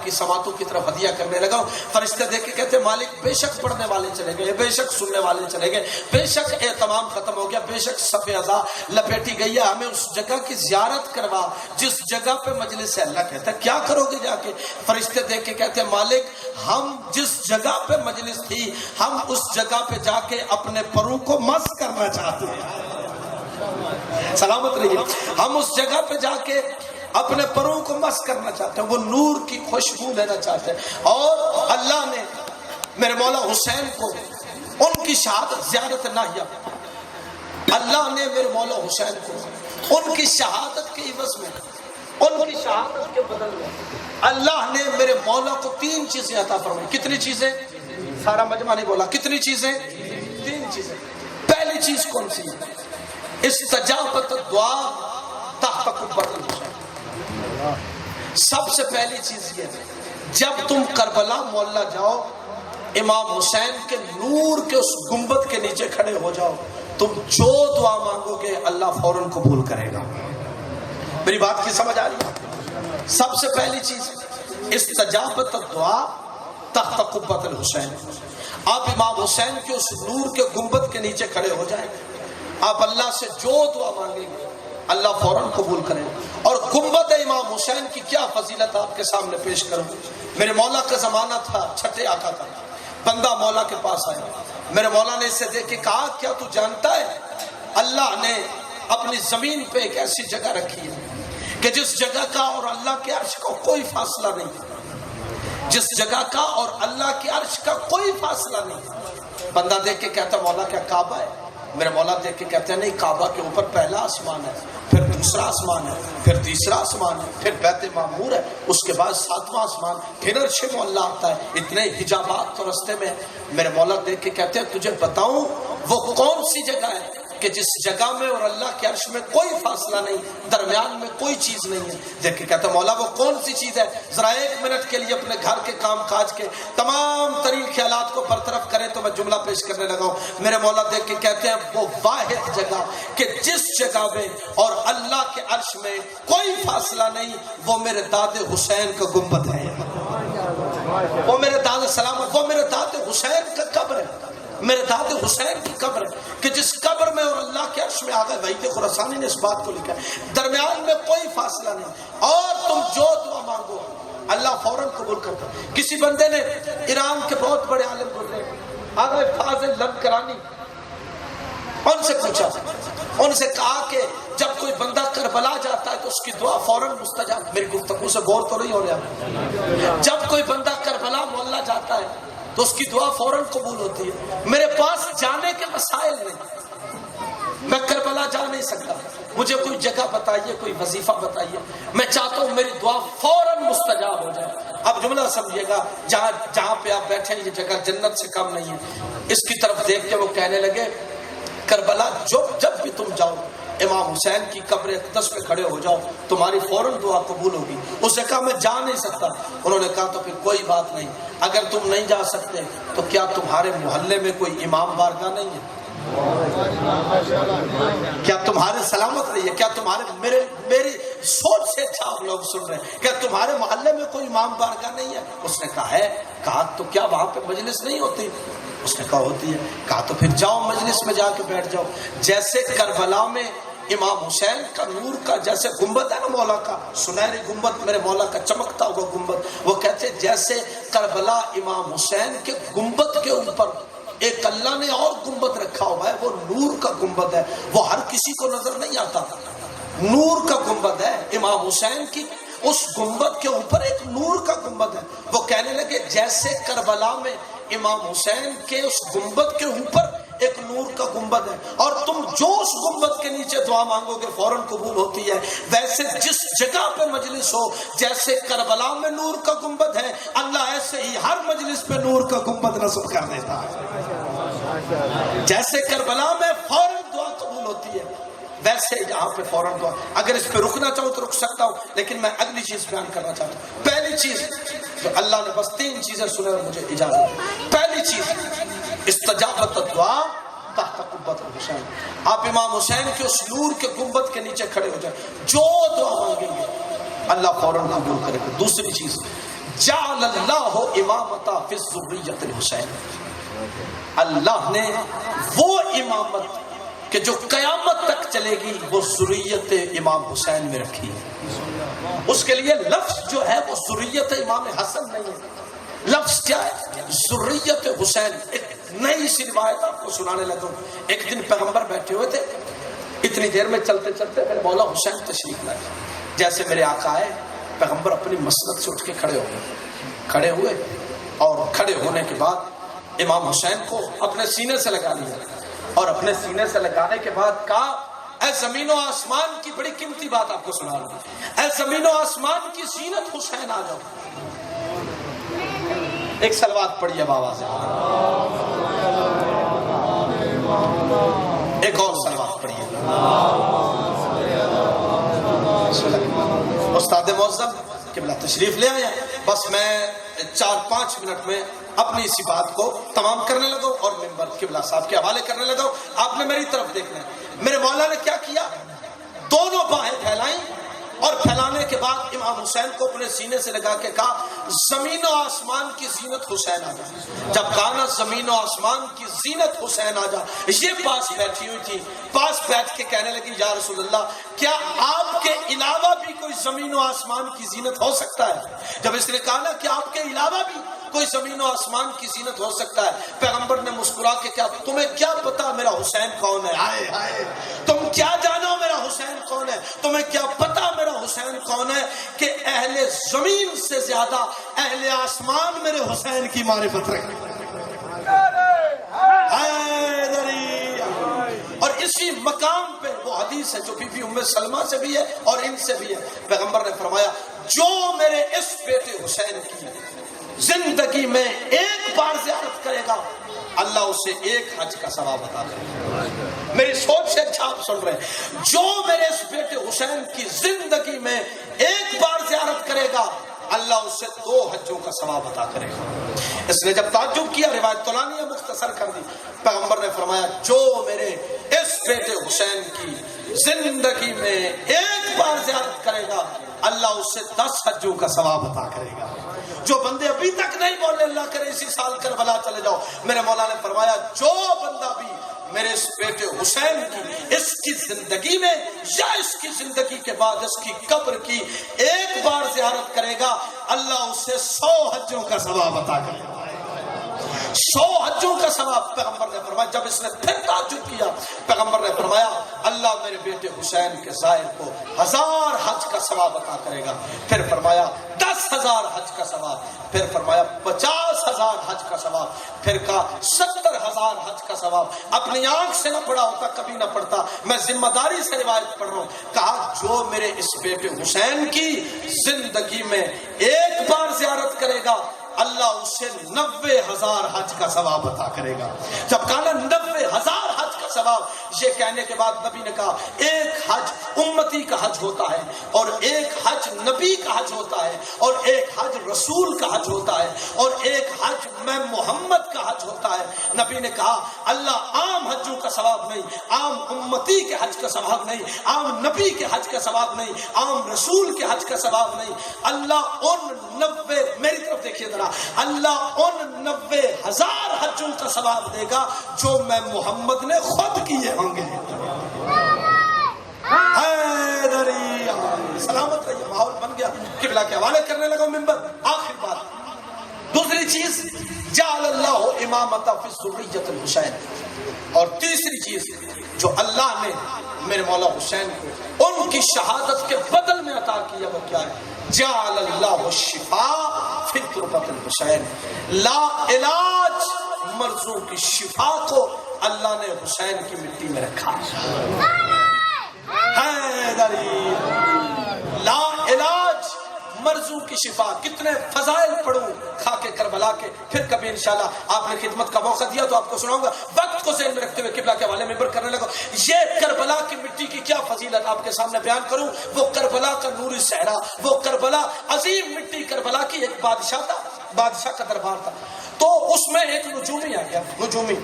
کی سماعتوں کی طرف ہدیہ کرنے لگا ہوں۔ فرشتے دیکھ کے کہتے مالک بے شک پڑھنے والے چلے گئے، بے شک سننے والے چلے گئے، بے شک اہتمام ختم ہو گیا، بے شک صف اعضاء لپیٹی گئی ہے، ہمیں اس جگہ کی زیارت کروا جس جگہ پہ مجلس ہے۔ اللہ کہتا ہے کیا کرو گے جا کے؟ فرشتے دیکھ کے کہتے ہیں مالک ہم جس جگہ پہ مجلس تھی ہم اس جگہ پہ جا کے اپنے پروں کو مس کرنا چاہتے ہیں، سلامت رہیے، ہم اس جگہ پہ جا کے اپنے پروں کو مس کرنا چاہتے ہیں، وہ نور کی خوشبو لینا چاہتے ہیں۔ اور اللہ نے میرے مولا حسین کو ان کی شہادت زیارت ناہیہ، اللہ نے میرے مولا حسین کو ان کی شہادت کے عوض میں، ان کی شہادت کے بدل میں اللہ نے میرے مولا کو 3 چیزیں عطا فرمائی۔ کتنی چیزیں؟ سارا مجمع نہیں بولا، کتنی چیزیں؟ 3 چیزیں۔ پہلی چیز کون سی؟ استجابت دعا تحت قبۃ الحسین۔ سب سے پہلی چیز یہ ہے جب تم کربلا معلیٰ جاؤ، امام حسین کے نور کے اس گنبد کے نیچے کھڑے ہو جاؤ، تم جو دعا مانگو گے اللہ فوراً قبول کرے گا۔ میری بات کی سمجھ آ رہی ہے؟ سب سے پہلی چیز استجابت دعا تحت قبۃ الحسین۔ آپ امام حسین کے اس نور کے گنبد کے نیچے کھڑے ہو جائیں گے، آپ اللہ سے جو دعا مانگیں گے اللہ فوراً قبول کرے گا۔ اور گنبد امام حسین کی کیا فضیلت آپ کے سامنے پیش کروں۔ میرے مولا کا زمانہ تھا، چھٹے آقا کا، بندہ مولا کے پاس آیا، میرے مولا نے اسے دیکھ کے کہا کیا تو جانتا ہے اللہ نے اپنی زمین پہ ایک ایسی جگہ رکھی ہے کہ جس جگہ کا اور اللہ کے عرش کا کوئی فاصلہ نہیں، جس جگہ کا اور اللہ کے عرش کا کوئی فاصلہ نہیں۔ بندہ دیکھ کے کہتا مولا کیا کعبہ ہے؟ میرے مولا دیکھ کے کہتے ہیں نہیں، کعبہ کے اوپر پہلا آسمان ہے، پھر دوسرا آسمان ہے، پھر تیسرا آسمان ہے، پھر بیت معمور ہے، اس کے بعد 7واں آسمان، پھر عرش معلیٰ آتا ہے، اتنے حجابات تو رستے میں۔ میرے مولا دیکھ کے کہتے ہیں تجھے بتاؤں وہ کون سی جگہ ہے کہ جس جگہ میں اور اللہ کے عرش میں کوئی فاصلہ نہیں، درمیان میں کوئی چیز نہیں ہے۔ دیکھ کے کہتا مولا وہ کون سی چیز ہے؟ ذرا 1 منٹ کے لیے اپنے گھر کے کام کاج کے تمام ترین خیالات کو برطرف کریں تو میں جملہ پیش کرنے لگا ہوں۔ میرے مولا دیکھ کے کہتے ہیں وہ واحد جگہ کہ جس جگہ میں اور اللہ کے عرش میں کوئی فاصلہ نہیں، وہ میرے داد حسین کا گنبد ہے، وہ میرے داد سلامت، وہ میرے داد حسین کا قبر ہے، میرے داد حسین کی قبر ہے کہ جس قبر میں اور اللہ کے عرش میں آگئے وحید خراسانی نے اس بات کو لکھا ہے، درمیان میں کوئی فاصلہ نہیں، اور تم جو دعا مانگو اللہ فوراً قبول کرتا۔ کسی بندے نے ایران کے بہت بڑے عالم گزرے آغا فاضل لنکرانی، ان سے پوچھا، ان سے کہا کہ جب کوئی بندہ کربلا جاتا ہے تو اس کی دعا فوراً مستجاب۔ میری گفتگو سے غور تو نہیں ہو رہا؟ جب کوئی بندہ کربلا معلیٰ جاتا ہے تو اس کی دعا فوراً قبول ہوتی ہے۔ میرے پاس جانے کے مسائل نہیں، میں کربلا جا نہیں سکتا، مجھے کوئی جگہ بتائیے، کوئی وظیفہ بتائیے، میں چاہتا ہوں میری دعا فوراً مستجاب ہو جائے۔ اب جملہ سمجھیے گا، جہاں پہ آپ بیٹھے ہیں یہ جگہ جنت سے کم نہیں ہے۔ اس کی طرف دیکھ کے وہ کہنے لگے کربلا جب بھی تم جاؤ امام حسین کی قبر اقدس پہ کھڑے ہو جاؤ، تمہاری فوراً دعا قبول ہوگی۔ اس نے کہا میں جا نہیں سکتا۔ انہوں نے کہا تو پھر کوئی بات نہیں، اگر تم نہیں جا سکتے تو کیا تمہارے محلے میں کوئی امام بارگاہ نہیں ہے؟ کیا تمہارے سلامت رہیے، کیا تمہارے میری سوچ سے اچھا آپ لوگ سن رہے ہیں، کیا تمہارے محلے میں کوئی امام بارگاہ نہیں ہے؟ اس نے کہا ہے۔ کہا تو کیا وہاں پہ مجلس نہیں ہوتی؟ اس نے کہا ہوتی ہے۔ کہا تو پھر جاؤ مجلس میں جا کے بیٹھ جاؤ۔ جیسے کربلا میں امام حسین کا نور کا جیسے گنبد ہے نا مولا کا، سنہری گنبد میرے مولا کا چمکتا ہوا گنبد، وہ کہتے جیسے کربلا امام حسین کے گنبد کے اوپر ایک اللہ نے اور گنبد رکھا ہوا ہے، وہ نور کا گنبد ہے، وہ ہر کسی کو نظر نہیں آتا، نور کا گنبد ہے امام حسین کی، اس گنبد کے اوپر ایک نور کا گنبد ہے۔ وہ کہنے لگے جیسے کربلا میں امام حسین کے اس گنبد کے اوپر ایک نور کا گنبد ہے اور تم جو اس گنبد کے نیچے دعا مانگو گے فوراً قبول ہوتی ہے، ویسے جس جگہ پہ مجلس ہو جیسے کربلا میں نور کا گنبد ہے، اللہ ایسے ہی ہر مجلس پہ نور کا گنبد نصب کر دیتا ہے۔ جیسے کربلا میں فوراً دعا قبول ہوتی ہے ویسے یہاں پہ فوراً دعا۔ اگر اس پہ رکنا چاہوں تو رک سکتا ہوں، لیکن میں اگلی چیز بیان کرنا چاہتا ہوں۔ پہلی چیز جو اللہ نے بس 3 چیزیں سنے اور مجھے اجازت ہے۔ پہلی چیز استجابت دعا تحت قبۃ الحسین، آپ امام حسین کے اس نور کے گنبد کے نیچے کھڑے ہو جائیں، جو دعا مانگیں گے اللہ فوراً قبول کرے گا۔ دوسری چیز جعل اللہ امامت فی ذریۃ الحسین، اللہ نے وہ امامت کہ جو قیامت تک چلے گی وہ ذریت امام حسین میں رکھی ہے۔ اس کے لیے لفظ جو ہے وہ ذریت امام حسن نہیں ہے، لفظ کیا ہے؟ ذریت حسین۔ ایک نئی سی روایت آپ کو سنانے لگا ہوں۔ ایک دن پیغمبر بیٹھے ہوئے تھے، اتنی دیر میں چلتے چلتے میرے مولا حسین تشریف لائے۔ جیسے میرے آقا آئے، پیغمبر اپنی مسند سے اٹھ کے کھڑے ہوئے اور کھڑے ہونے کے بعد امام حسین کو اپنے سینے سے لگا لیا، اور اپنے سینے سے لگانے کے بعد کہا اے زمین و آسمان کی، بڑی قیمتی بات آپ کو سنا رہا ہوں، اے زمین و آسمان کی زینت حسین آ جاؤ۔ ایک صلوات پڑھیے بابا سے، ایک اور صلوات پڑھیے۔ استاد معظم قبلہ تشریف لے آیا، بس میں 4-5 منٹ میں اپنی اسی بات کو تمام کرنے لگا اور ممبر قبلہ صاحب کے حوالے کرنے لگا۔ آپ نے میری طرف دیکھنا ہے، میرے مولا نے کیا کیا، دونوں باہیں پھیلائیں اور پھیلانے کے بعد امام حسین کو اپنے سینے سے لگا کے کہا زمین و آسمان کی زینت حسین آ جا۔ جب کہا نا زمین و آسمان کی زینت حسین آ جا، یہ پاس بیٹھی ہوئی تھی، پاس بیٹھ کے کہنے لگی یا رسول اللہ کیا آپ کے علاوہ بھی کوئی زمین و آسمان کی زینت ہو سکتا ہے؟ جب اس نے کہا نا کہ آپ کے علاوہ بھی کوئی زمین و آسمان کی زینت ہو سکتا ہے، پیغمبر نے مسکرا کے کیا تمہیں کیا پتا میرا حسین کون ہے؟ ہائے ہائے، تم کیا جانو میرا حسین کون ہے؟ تمہیں کیا پتا میرا حسین کون ہے کہ اہل زمین سے زیادہ اہل آسمان میرے حسین کی معرفت رکھتے اور اسی مقام پہ وہ حدیث ہے جو بی بی ام سلمہ سے بھی ہے اور ان سے بھی ہے، پیغمبر نے فرمایا جو میرے اس بیٹے حسین کی زندگی میں ایک بار زیارت کرے گا اللہ اسے ایک حج کا ثواب عطا کرے گا۔ میری سوچ سے اچھا آپ سن رہے ہیں، جو میرے اس بیٹے حسین کی زندگی میں ایک بار زیارت کرے گا اللہ اسے 2 حجوں کا ثواب عطا کرے گا۔ اس نے جب تعجب کیا، روایت طولانی مختصر کر دی، پیغمبر نے فرمایا جو میرے اس بیٹے حسین کی زندگی میں ایک بار زیارت کرے گا اللہ اسے 10 حجوں کا ثواب عطا کرے گا۔ جو بندے ابھی تک نہیں بولے اللہ کرے اسی سال کربلا چلے جاؤ، میرے مولا نے فرمایا جو بندہ بھی میرے اس بیٹے حسین کی اس کی زندگی میں یا اس کی زندگی کے بعد اس کی قبر کی ایک بار زیارت کرے گا اللہ اسے 100 حجوں کا ثواب عطا کرے گا۔ 100 حجوں کا ثواب پیغمبر نے فرمایا۔ جب اس نے پھر تعجب کیا، پیغمبر نے فرمایا اللہ میرے بیٹے حسین کے زائر کو 1000 حج کا ثواب عطا کرے گا۔ پھر فرمایا 10,000 حج کا ثواب، پھر فرمایا 50,000 حج کا ثواب، پھر کہا 70,000 حج کا ثواب۔ اپنی آنکھ سے نہ پڑھا ہوتا کبھی نہ پڑھتا، میں ذمہ داری سے روایت پڑھ رہا ہوں۔ کہا جو میرے اس بیٹے حسین کی زندگی میں ایک بار زیارت کرے گا اللہ اسے 90,000 حج کا ثواب عطا کرے گا۔ جب کہا 90,000 حج کا ثواب، یہ کہنے کے بعد نبی نے کہا ایک حج امتی کا حج ہوتا ہے اور ایک حج نبی کا حج ہوتا ہے اور ایک حج رسول کا حج ہوتا ہے اور ایک حج میں محمد کا حج ہوتا ہے۔ نبی نے کہا اللہ عام حجوں کا ثواب نہیں، عام امتی کے حج کا ثواب نہیں، عام نبی کے حج کا ثواب نہیں، عام رسول کے حج کا ثواب نہیں، اللہ ان 90 میری طرف دیکھیے ذرا، اللہ ان 90,000 حجوں کا ثواب دے گا جو میں محمد نے خود کیے ہوں گے۔ سلامت رہیے، ماحول بن گیا، قبلہ کے حوالے کرنے لگا ممبر۔ آخر بات، دوسری چیز جعل اللہ امامت فی ذریۃ الحسین، اور تیسری چیز جو اللہ نے میرے مولا حسین کو ان کی شہادت کے بدل میں عطا کیا وہ کیا ہے؟ جعل اللہ الشفاء فی تربۃ الحسین، لا علاج مرضوں کی شفا کو اللہ نے حسین کی مٹی میں رکھا۔ حیدری، لا علاج مرضوں کی شفا۔ کتنے فضائل پڑھوں خاک کربلا کے، پھر کبھی انشاءاللہ آپ نے خدمت کا موقع دیا تو آپ کو سناؤں گا، وقت کو ذہن میں رکھتے ہوئے قبلہ کے حوالے میں ممبر کرنے لگا۔ یہ کربلا کی مٹی کی کیا فضیلت آپ کے سامنے بیان کروں، وہ کربلا کا نوری صحرا، وہ کربلا عظیم مٹی، کربلا کی ایک بادشاہ تھا، بادشاہ کا دربار تھا، تو اس میں ایک نجومی آ گیا، نجومی،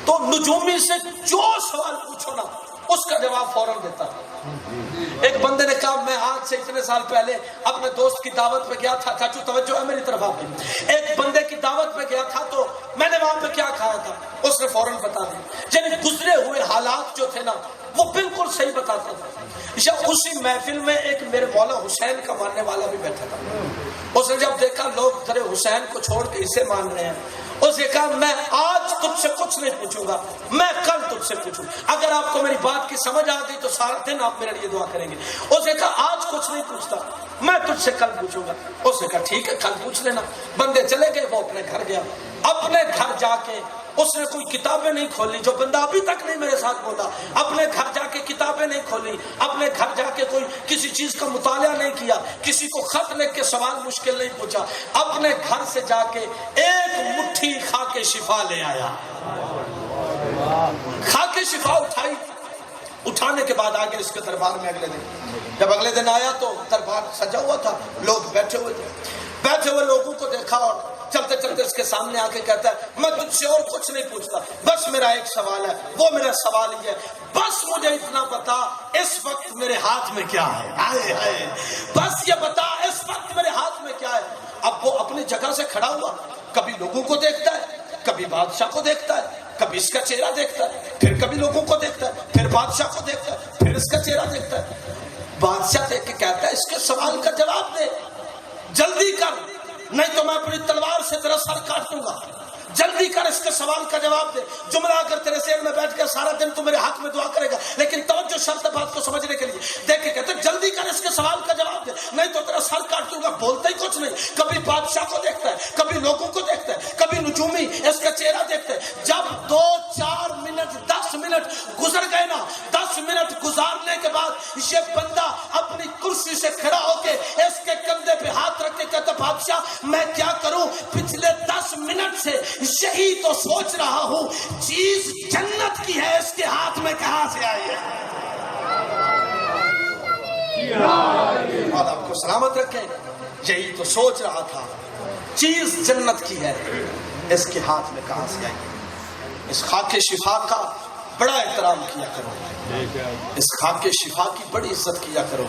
تو نجومی سے جو سوال پوچھو نا اس کا جواب فوراً دیتا تھا۔ ایک بندے نے کہا میں آج سے اتنے سال پہلے اپنے دوست کی دعوت پہ گیا تھا، چاچو توجہ ہے میری طرف آپ کی، ایک بندے کی دعوت پہ گیا تھا تو میں نے وہاں پہ کیا کھایا تھا، اس نے فوراً بتا دیا، یعنی گزرے ہوئے حالات جو تھے نا وہ بالکل صحیح بتاتا تھا۔ اسی محفل میں ایک میرے مولا حسین کا ماننے والا بھی بیٹھا تھا، اس نے جب دیکھا لوگ در حسین کو چھوڑ کے اسے مان رہے ہیں، اس نے کہا میں آج تجھ سے کچھ نہیں پوچھوں گا، میں کل تجھ سے پوچھوں، اگر آپ کو میری بات کی سمجھ آ گئی تو سارا دن آپ میرے لیے دعا کریں گے۔ اس نے کہا آج کچھ نہیں پوچھتا، میں تجھ سے کل پوچھوں گا۔ اس نے کہا ٹھیک ہے کل پوچھ لینا۔ بندے چلے گئے، وہ اپنے گھر گیا، اپنے گھر جا کے اس نے کوئی کتابیں نہیں کھولی، جو بندہ ابھی تک نہیں میرے ساتھ بولا، اپنے گھر جا کے کتابیں نہیں کھولی، اپنے گھر جا کے کوئی کسی چیز کا مطالعہ نہیں کیا، کسی کو خط لکھ کے سوال مشکل نہیں پوچھا، اپنے گھر سے جا کے ایک مٹھی خاک شفا لے آیا۔ خاک شفا اٹھائی، اٹھانے کے بعد آگے اس کے دربار میں اگلے دن، جب اگلے دن آیا تو دربار سجا ہوا تھا، لوگ بیٹھے ہوئے تھے، بیٹھے ہوئے لوگوں کو دیکھا اور چلتے چلتے اس کے سامنے آ کے کہتا ہے میں تجھ سے اور کچھ نہیں پوچھتا، بس میرا ایک سوال ہے، وہ میرا سوال یہ ہے، بس مجھے اتنا بتا اس وقت میرے ہاتھ میں کیا ہے، آئے آئے بس یہ بتا اس وقت میرے ہاتھ میں کیا ہے۔ اب وہ اپنی جگہ سے کھڑا ہوا، کبھی لوگوں کو دیکھتا ہے، کبھی بادشاہ کو دیکھتا ہے، کبھی اس کا چہرہ دیکھتا ہے، پھر کبھی لوگوں کو دیکھتا ہے، پھر بادشاہ کو دیکھتا ہے، پھر اس کا چہرہ دیکھتا ہے۔ بادشاہ دیکھ کے کہتا ہے اس کے سوال کا جواب دے، جلدی کر نہیں تو میں اپنی تلوار سے تیرا سر کاٹ دوں گا، جلدی کر اس کے سوال کا جواب دے۔ جملہ اگر تیرے ذہن میں بیٹھ کے سارا دن تو میرے ہاتھ میں دعا کرے گا، لیکن توجہ شرط بات کو سمجھنے کے لیے دیکھ کے کہتے جلدی کر اس کے سوال کا جواب دے نہیں تو تیرا سر کاٹ دوں گا۔ بولتا ہی کچھ نہیں، کبھی بادشاہ کو دیکھتا ہے، کبھی لوگوں کو دیکھتا ہے، کبھی نجومی اس کا چہرہ دیکھتا ہے۔ جب 2 4 منٹ 10 منٹ گزر گئے نا، 10 منٹ گزارنے کے بعد یہ بندہ اپنی کرسی سے کھڑا ہو کے اس کے کندھے پہ ہاتھ رکھ کے کہتا بادشاہ میں کیا کروں، پچھلے 10 منٹ سے یہی تو سوچ رہا ہوں، چیز جنت کی ہے، اس کے ہاتھ میں کہاں سے آئی ہے۔ اور آپ کو سلامت رکھیں، یہی تو سوچ رہا تھا، چیز جنت کی ہے، اس کے ہاتھ میں کہاں سے آئی ہے۔ اس خاک شفا کا بڑا احترام کیا کرو، اس خاک شفا کی بڑی عزت کیا کرو،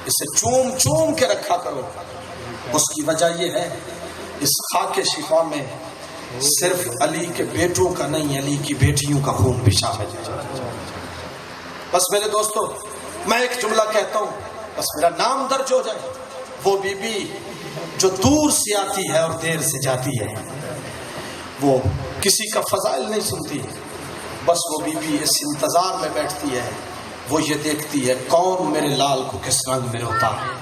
اسے چوم چوم کے رکھا کرو۔ اس کی وجہ یہ ہے اس خاک شفا میں صرف علی کے بیٹوں کا نہیں، علی کی بیٹیوں کا خون بھی شامل ہے۔ بس میرے دوستو میں ایک جملہ کہتا ہوں، بس میرا نام درج ہو جائے، وہ بی بی جو دور سے آتی ہے اور دیر سے جاتی ہے، وہ کسی کا فضائل نہیں سنتی، بس وہ بی بی اس انتظار میں بیٹھتی ہے، وہ یہ دیکھتی ہے کون میرے لال کو کس رنگ میں روتا ہے۔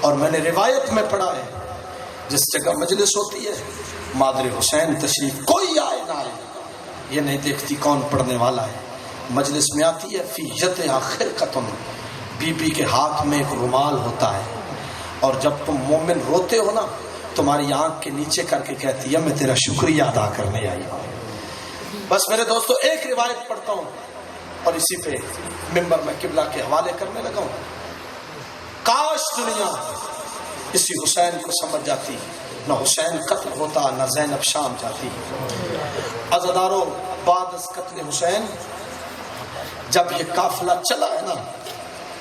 اور میں نے روایت میں پڑھا ہے جس جگہ مجلس ہوتی ہے مادر حسین تشریف، کوئی آئے نہ آئے یہ نہیں دیکھتی کون پڑھنے والا ہے، مجلس میں آتی ہے، فی یدہا خرقۃ، بی بی کے ہاتھ میں ایک رومال ہوتا ہے، اور جب تم مومن روتے ہو نا تمہاری آنکھ کے نیچے کر کے کہتی ہے میں تیرا شکریہ ادا کرنے آئی ہوں۔ بس میرے دوستو ایک روایت پڑھتا ہوں اور اسی پہ ممبر میں قبلہ کے حوالے کرنے لگا ہوں۔ کاش دنیا اسی حسین کو سمجھ جاتی، نہ حسین قتل ہوتا نہ زینب شام جاتی۔ عزاداروں بعد از قتل حسین جب یہ قافلہ چلا ہے نا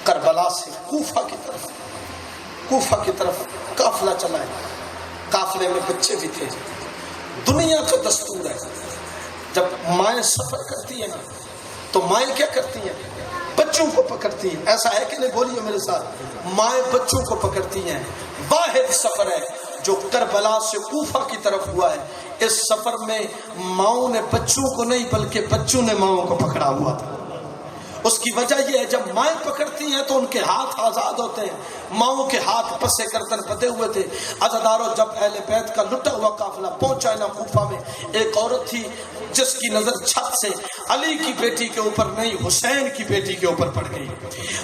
کربلا سے کوفہ کی طرف قافلہ چلا ہے، قافلے میں بچے بھی تھے۔ دنیا کا دستور ہے جب مائیں سفر کرتی ہیں نا تو مائیں کیا کرتی ہیں، بچوں کو پکڑتی ہیں، ایسا ہے کہ نہیں بولیے میرے ساتھ، مائیں بچوں کو پکڑتی ہیں۔ واحد سفر ہے جو کربلا سے کوفہ کی طرف ہوا ہے، اس سفر میں ماؤں نے بچوں کو نہیں بلکہ بچوں نے ماؤں کو پکڑا ہوا تھا۔ اس کی وجہ یہ ہے جب مائیں پکڑتی ہیں تو ان کے ہاتھ آزاد ہوتے ہیں، ماؤں کے ہاتھ پسے گردن بدے ہوئے تھے۔ عزاداروں جب اہل بیت کا لٹا ہوا قافلہ پہنچا نا کوفہ میں، ایک عورت تھی جس کی نظر چھت سے علی کی بیٹی کے اوپر نہیں حسین کی بیٹی کے اوپر پڑ گئی۔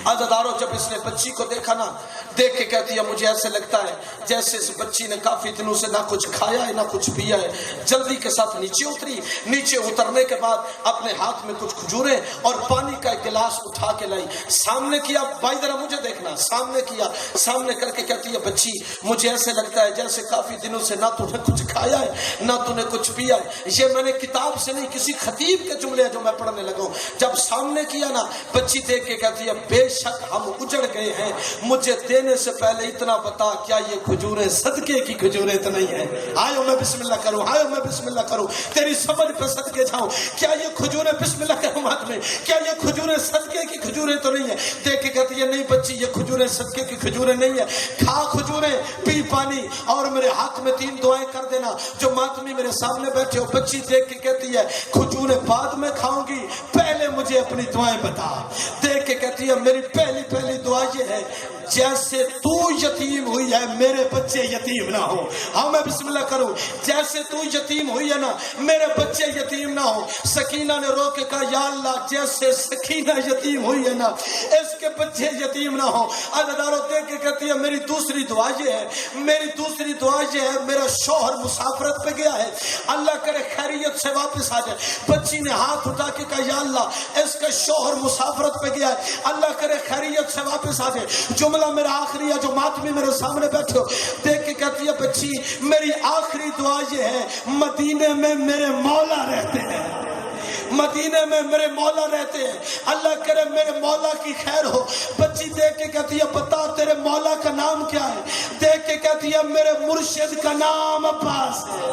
عزاداروں جب اس نے بچی کو دیکھا نا، دیکھ کے کہتی ہے مجھے ایسے لگتا ہے جیسے اس بچی نے کافی دنوں سے نہ کچھ کھایا ہے نہ کچھ پیا ہے۔ جلدی کے ساتھ نیچے اتری، نیچے اترنے کے بعد اپنے ہاتھ میں کچھ کھجوریں اور پانی کا ایک گلاس اٹھا کے لائی, سامنے کیا, بھائی ذرا مجھے دیکھنا, سامنے کیا, سامنے کر کے کہتی ہے بچی مجھے ایسے لگتا ہے جیسے کافی دنوں سے نہ تو نے کچھ کھایا ہے نہ تو نے کچھ پیا ہے. یہ میں نے کتاب سے نہیں, کسی خطیب کے جملے جو میں پڑھنے لگا ہوں. جب سامنے کیا نا, بچی دیکھ کے کہتی ہے بے شک ہم اجڑ گئے ہیں, مجھے دینے سے پہلے اتنا بتا کیا یہ کھجوریں صدقے کی کھجوریں تو نہیں ہیں؟ آئو میں بسم اللہ کروں, آئو میں بسم اللہ کروں, تیری سمجھ پہ صدقے جاؤں. کیا یہ کھجوریں, بسم اللہ کروں ہاتھ میں, کیا یہ کھجوریں صدقے کی کھجوریں تو نہیں ہیں؟ دیکھ کے کہتی ہے نہیں بچی یہ کھجوریں صدقے کی کھجوریں نہیں ہیں, کھا کھجوریں, پی پانی, اور میرے ہاتھ میں 3 دعائیں کر دینا جو ماتمی میرے سامنے بیٹھے ہو. بچی دیکھ کے کہتی ہے کھجوریں بعد میں کھاؤں گی, پہلے مجھے اپنی دعائیں بتا. دیکھ کے کہتی ہے میری پہلی دعا یہ ہے جیسے تو یتیم ہوئی ہے میرے بچے یتیم نہ ہو. ہاں میں بسم اللہ کروں, جیسے تو یتیم ہوئی ہے نا میرے بچے یتیم نہ ہو. سکینہ نے رو کے کہا یا اللہ جیسے سکینہ یتیم ہوئی ہے نا اس کے بچے یتیم نہ ہو. عزیزانو دیکھ کے کہتی ہے میری دوسری دعا یہ ہے, میرا شوہر مسافرت پہ گیا ہے, اللہ کرے خیریت سے واپس آ جائے. بچی نے ہاتھ اٹھا کے کہا یا اللہ اس کا شوہر مسافرت پہ گیا ہے, اللہ کرے خیریت سے واپس آ جائے. جملہ میرا آخری ہے جو ماتمی میرے سامنے بیٹھے ہو. دیکھ کے کہتی ہے بچی میری آخری دعا یہ ہے مدینے میں میرے مولا رہتے ہیں, مدینے میں میرے مولا رہتے ہیں, اللہ کرے میرے مولا کی خیر ہو. بچی دیکھ کے کہتی ہے بتا تیرے مولا کا نام کیا ہے؟ دیکھ کے کہتی ہے میرے مرشد کا نام عباس ہے.